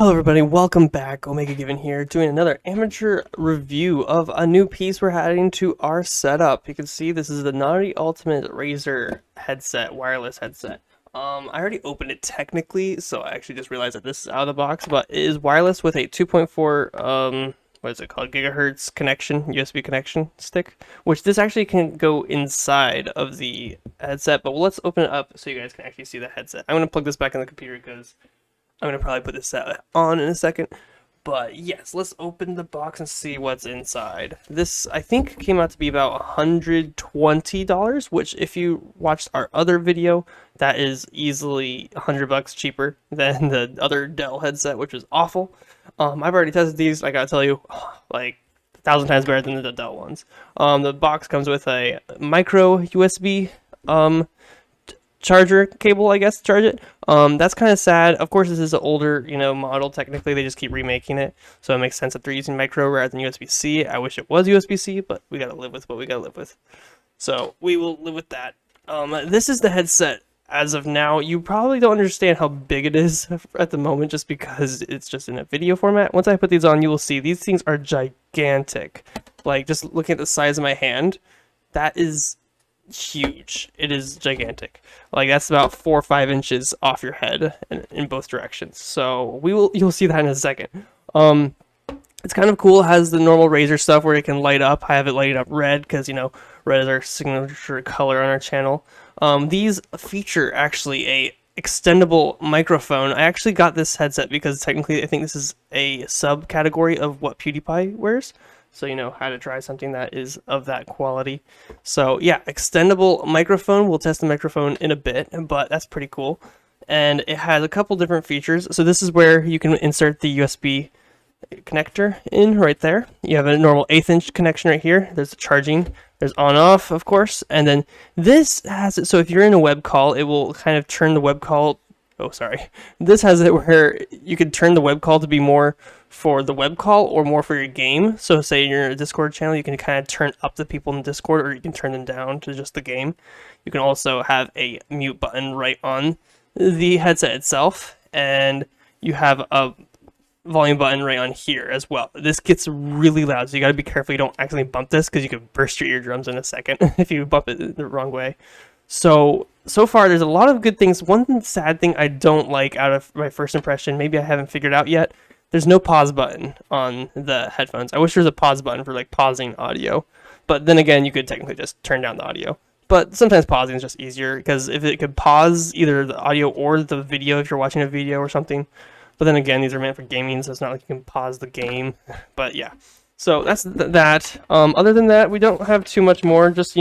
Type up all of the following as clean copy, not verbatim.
Hello everybody, welcome back. Omega Given here, doing another amateur review of a new piece we're adding to our setup. You can see this is the Nari Ultimate Razer headset, wireless headset. I already opened it technically, so I actually just realized that this is out of the box, but it is wireless with a 2.4, what is it called, gigahertz connection, USB connection stick, which this actually can go inside of the headset, but let's open it up so you guys can actually see the headset. I'm going to plug this back in the computer because I'm going to probably put this on in a second. But yes, let's open the box and see what's inside. This, I think, came out to be about $120, which if you watched our other video, that is easily $100 cheaper than the other Dell headset, which was awful. I've already tested these. I gotta tell you, like 1,000 times better than the Dell ones. The box comes with a micro USB charger cable, I guess, to charge it. That's kind of sad. Of course, this is an older, model. Technically, they just keep remaking it, so it makes sense that they're using micro rather than USB-C. I wish it was USB-C, but we gotta live with what we gotta live with. So we will live with that. This is the headset as of now. You probably don't understand how big it is at the moment, just because it's just in a video format. Once I put these on, you will see these things are gigantic. Like, just looking at the size of my hand, that is huge. It is gigantic. Like, that's about 4 or 5 inches off your head in both directions. So you'll see that in a second. It's kind of cool. It has the normal Razer stuff where it can light up. I have it lighted up red because red is our signature color on our channel. These feature actually a extendable microphone. I actually got this headset because technically I think this is a subcategory of what PewDiePie wears. So how to try something that is of that quality. So yeah, extendable microphone. We'll test the microphone in a bit, but that's pretty cool. And it has a couple different features. So this is where you can insert the USB connector in right there. You have a normal 1/8 inch connection right here. There's the charging. There's on off, of course. And then this has it. So if you're in a web call, it will kind of turn the web call. Oh, sorry. This has it where you can turn the web call to be more for the web call or more for your game. So say you're in a Discord channel, you can kind of turn up the people in Discord, or you can turn them down to just the game. You can also have a mute button right on the headset itself, and you have a volume button right on here as well. This gets really loud, so you got to be careful you don't accidentally bump this, because you could burst your eardrums in a second if you bump it the wrong way. So far, there's a lot of good things. One sad thing I don't like out of my first impression, maybe I haven't figured out yet, there's no pause button on the headphones. I wish there was a pause button for like pausing audio, but then again, you could technically just turn down the audio. But sometimes pausing is just easier, because if it could pause either the audio or the video if you're watching a video or something. But then again, these are meant for gaming, so it's not like you can pause the game. But yeah, so that's that. Other than that, we don't have too much more. Just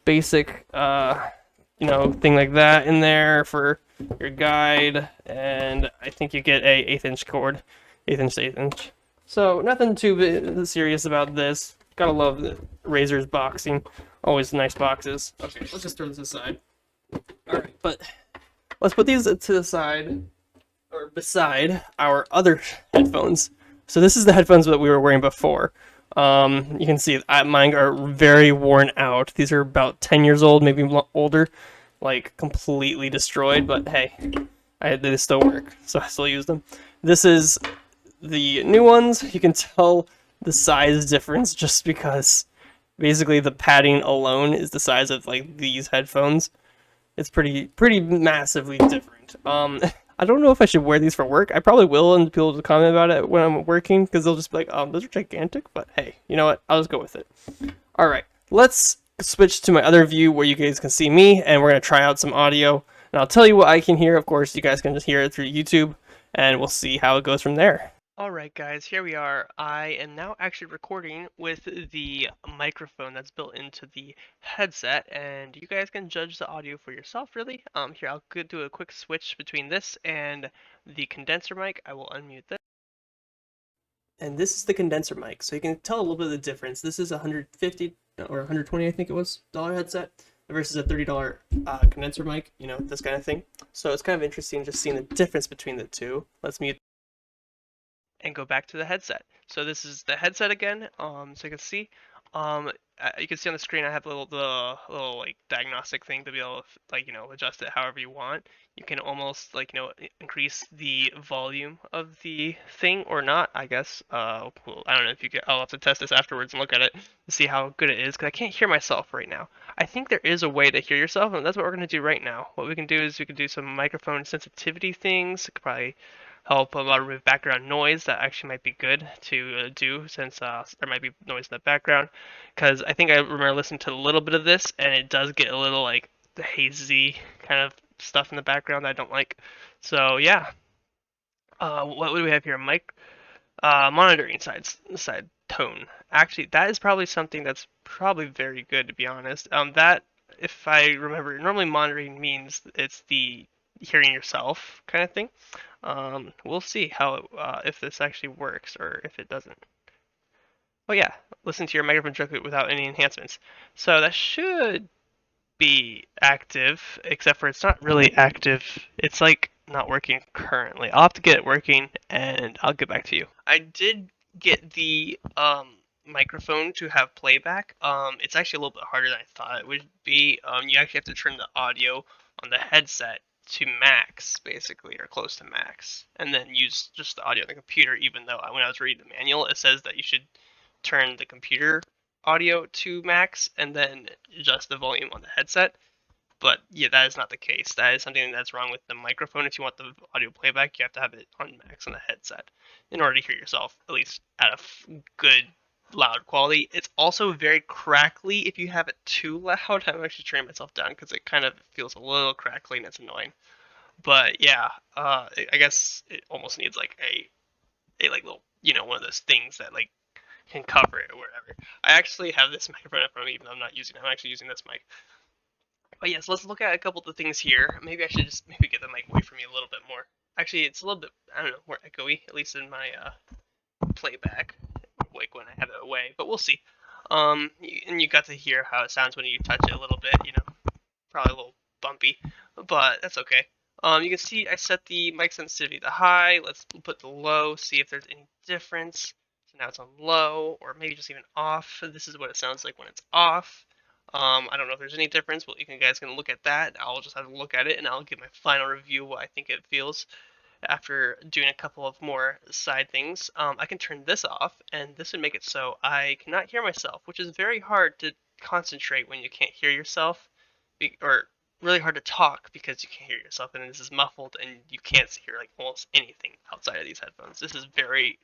basic thing like that in there for your guide, and I think you get a 1/8 inch cord, 1/8 inch to 1/8 inch. So nothing too serious about this. Gotta love the Razer's boxing. Always nice boxes. Okay, let's just throw this aside. Alright, but let's put these to the side, or beside our other headphones. So this is the headphones that we were wearing before. You can see mine are very worn out. These are about 10 years old, maybe older, like completely destroyed, but hey, they still work, so I still use them. This is the new ones. You can tell the size difference just because basically the padding alone is the size of like these headphones. It's pretty massively different. I don't know if I should wear these for work. I probably will, and people will comment about it when I'm working, because they'll just be like, those are gigantic, but hey, you know what? I'll just go with it. All right, let's switch to my other view where you guys can see me, and we're going to try out some audio, and I'll tell you what I can hear. Of course, you guys can just hear it through YouTube, and we'll see how it goes from there. Alright guys, here we are. I am now actually recording with the microphone that's built into the headset, and you guys can judge the audio for yourself, really. Here, I'll do a quick switch between this and the condenser mic. I will unmute this. And this is the condenser mic, so you can tell a little bit of the difference. This is a $150 or $120, I think it was, dollar headset versus a $30 condenser mic, this kind of thing. So it's kind of interesting just seeing the difference between the two. Let's mute and go back to the headset. So this is the headset again. So you can see Um, you can see on the screen I have the little like diagnostic thing to be able to like adjust it however you want. You can almost like increase the volume of the thing or not, I guess. Well, I don't know if you get. I'll have to test this afterwards and look at it to see how good it is because I can't hear myself right now. I think there is a way to hear yourself, and that's what we're gonna do right now. What we can do is we can do some microphone sensitivity things. It could probably help remove background noise. That actually might be good to do since there might be noise in the background. Because I think I remember listening to a little bit of this, and it does get a little like the hazy kind of stuff in the background that I don't like. So yeah, what do we have here? Mic monitoring side tone. Actually, that is probably something that's probably very good to be honest. That if I remember, normally monitoring means it's the hearing yourself kind of thing. We'll see how if this actually works or if it doesn't. Oh yeah, listen to your microphone directly without any enhancements. So that should be active, except for it's not really active. It's like not working currently. I'll have to get it working and I'll get back to you. I did get the microphone to have playback. It's actually a little bit harder than I thought it would be. You actually have to turn the audio on the headset to max, basically, or close to max, and then use just the audio on the computer. Even though when I was reading the manual, it says that you should turn the computer audio to max and then adjust the volume on the headset. But yeah, that is not the case. That is something that's wrong with the microphone. If you want the audio playback, you have to have it on max on the headset in order to hear yourself at least at a good loud quality. It's also very crackly if you have it too loud. I'm actually turning myself down because it kind of feels a little crackly and it's annoying. But yeah, I guess it almost needs like a like little one of those things that like can cover it or whatever. I actually have this microphone in front of me, even though I'm not using it. I'm actually using this mic. But yes, let's look at a couple of the things here. Maybe I should just maybe get the mic away from me a little bit more. Actually, it's a little bit, I don't know, more echoey, at least in my playback, like when I have it away. But we'll see. And you got to hear how it sounds when you touch it a little bit. Probably a little bumpy, but that's okay. You can see I set the mic sensitivity to high. Let's put the low, see if there's any difference. So now it's on low, or maybe just even off. This is what it sounds like when it's off. I don't know if there's any difference, but you guys can look at that. I'll just have to look at it, and I'll give my final review what I think it feels after doing a couple of more side things. I can turn this off, and this would make it so I cannot hear myself, which is very hard to concentrate when you can't hear yourself, or really hard to talk because you can't hear yourself, and this is muffled, and you can't hear like almost anything outside of these headphones. This is very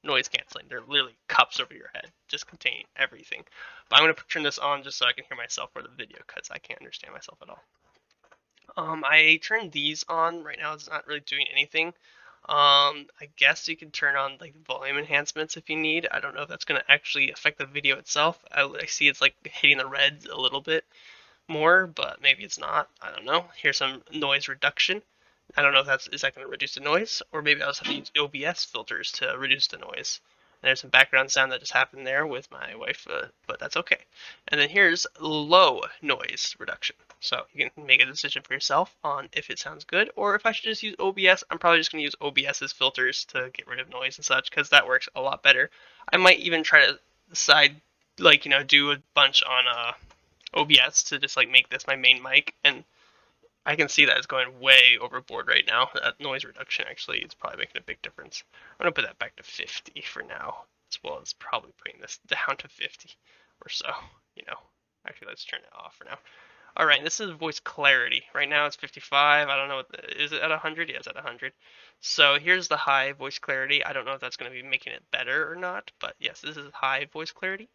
noise canceling. They're literally cups over your head, just containing everything. But I'm gonna turn this on just so I can hear myself for the video because I can't understand myself at all. I turned these on right now. It's not really doing anything. I guess you can turn on like volume enhancements if you need. I don't know if that's gonna actually affect the video itself. I see it's like hitting the reds a little bit more, but maybe it's not. I don't know. Here's some noise reduction. I don't know if is that going to reduce the noise, or maybe I'll just have to use OBS filters to reduce the noise. And there's some background sound that just happened there with my wife, but that's okay. And then here's low noise reduction. So you can make a decision for yourself on if it sounds good, or if I should just use OBS. I'm probably just going to use OBS's filters to get rid of noise and such, because that works a lot better. I might even try to decide, like, do a bunch on OBS to just like make this my main mic, and I can see that it's going way overboard right now. That noise reduction actually is probably making a big difference. I'm gonna put that back to 50 for now, as well as probably putting this down to 50 or so. Actually, let's turn it off for now. All right, this is voice clarity. Right now it's 55. I don't know is it at 100? Yeah, it's at 100. So here's the high voice clarity. I don't know if that's going to be making it better or not, but yes, this is high voice clarity.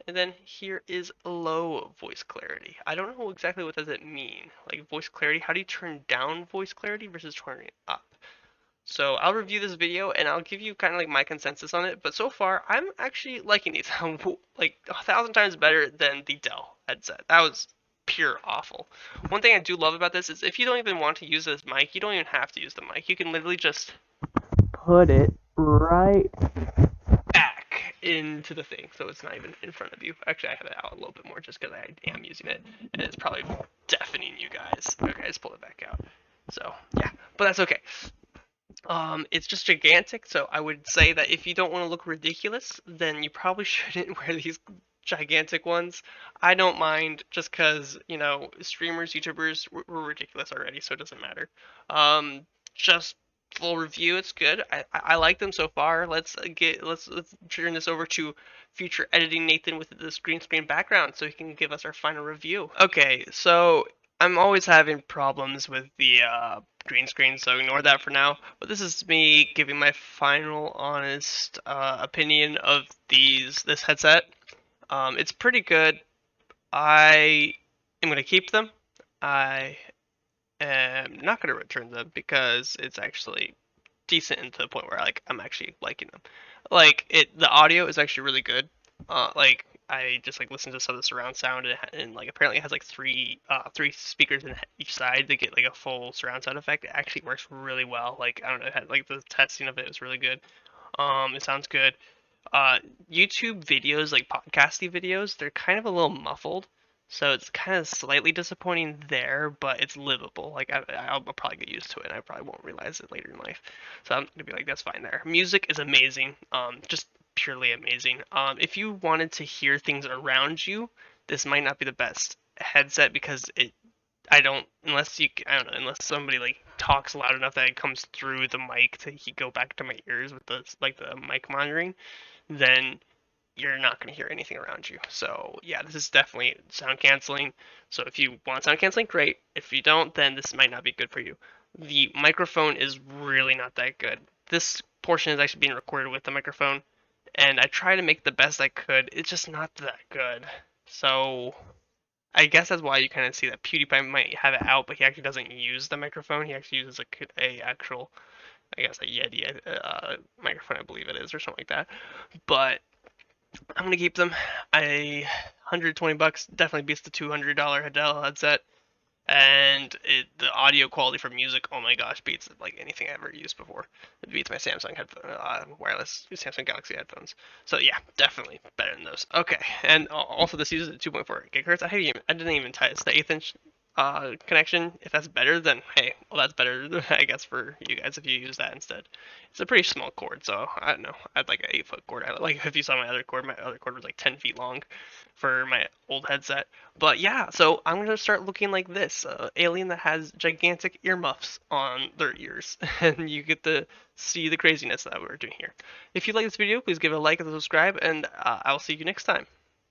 And then here is low voice clarity. I don't know exactly what does it mean. Like voice clarity, how do you turn down voice clarity versus turning it up? So I'll review this video and I'll give you kind of like my consensus on it. But so far, I'm actually liking these. Like 1,000 times better than the Dell headset. That was pure awful. One thing I do love about this is if you don't even want to use this mic, you don't even have to use the mic. You can literally just put it right back into the thing, so it's not even in front of you. Actually, I have it out a little bit more just because I am using it, and it's probably deafening you guys. Okay, I just pulled it back out. So yeah, but that's okay. It's just gigantic, so I would say that if you don't want to look ridiculous, then you probably shouldn't wear these gigantic ones. I don't mind just because, streamers, YouTubers, we're ridiculous already, so it doesn't matter. Just full review, it's good. I like them so far. Let's turn this over to future editing Nathan with this green screen background so he can give us our final review. Okay, so I'm always having problems with the green screen, so ignore that for now. But this is me giving my final honest opinion of this headset. It's pretty good. I am gonna keep them. I am not gonna return them because it's actually decent into the point where I'm actually liking them. The audio is actually really good. I just listened to some of the surround sound and apparently it has three speakers in each side to get like a full surround sound effect. It actually works really well. I don't know, the testing of it was really good. It sounds good. uh YouTube videos, like podcasty videos, they're kind of a little muffled, so it's kind of slightly disappointing there, but it's livable. I'll probably get used to it, and I probably won't realize it later in life. So I'm gonna be like, that's fine there. Music is amazing, just purely amazing. If you wanted to hear things around you, this might not be the best headset because I don't unless you I don't know unless somebody talks loud enough that it comes through the mic to go back to my ears with the mic monitoring, then you're not going to hear anything around you. So yeah, this is definitely sound canceling. So if you want sound canceling, great. If you don't, then this might not be good for you. The microphone is really not that good. This portion is actually being recorded with the microphone, and I try to make the best I could. It's just not that good. So I guess that's why you kind of see that PewDiePie might have it out, but he actually doesn't use the microphone. He actually uses a actual, I guess, a Yeti microphone, I believe it is, or something like that. But I'm gonna keep them. 120 bucks definitely beats the $200 Dell headset, and the audio quality for music, oh my gosh, beats anything I ever used before. It beats my Samsung wireless Samsung Galaxy headphones. So yeah, definitely better than those. Okay, and also this uses a 2.4 gigahertz. I didn't even test the 1/8 inch connection. If that's better, then hey, well that's better, I guess, for you guys if you use that instead. It's a pretty small cord, so I don't know. I'd like an 8 foot cord. If you saw my other cord was like 10 feet long for my old headset. But yeah, so I'm gonna start looking like this alien that has gigantic earmuffs on their ears, and you get to see the craziness that we're doing here. If you like this video, please give it a like and subscribe, and I'll see you next time.